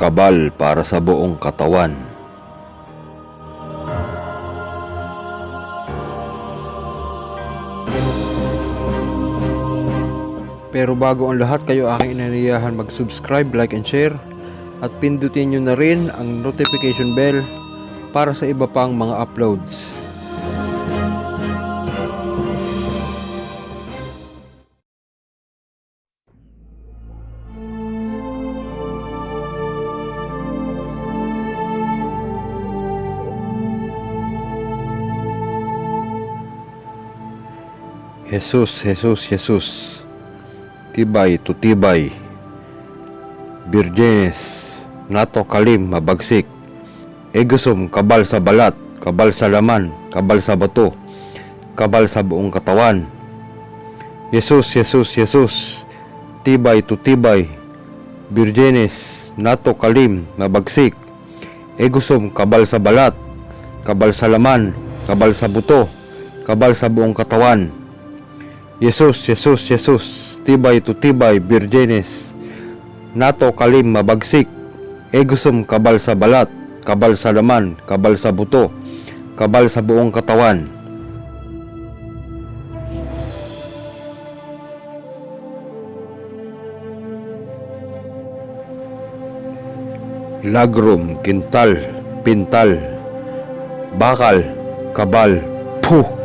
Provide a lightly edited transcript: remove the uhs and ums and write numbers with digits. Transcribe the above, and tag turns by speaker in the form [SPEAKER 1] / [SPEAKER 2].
[SPEAKER 1] kabal para sa buong katawan. Pero bago ang lahat, kayo aking inaniyahan mag-subscribe, like and share at pindutin nyo na rin ang notification bell para sa iba pang mga uploads. Jesus, Jesus, Jesus, tibay to tibay, Birgenes, nato kalim mabagsik, egusum kabal sa balat, kabal sa laman, kabal sa bato, kabal sa buong katawan. Jesus, Jesus, Jesus, tibay to tibay, Birgenes, nato kalim mabagsik, egusum kabal sa balat, kabal sa laman, kabal sa buto, kabal sa buong katawan. Jesus, Jesus, Jesus, tibay to tibay, Birgenes, nato kalim mabagsik, egusum kabal sa balat, kabal sa laman, kabal sa buto, kabal sa buong katawan. Lagrum, kintal, pintal, bakal, kabal, puh.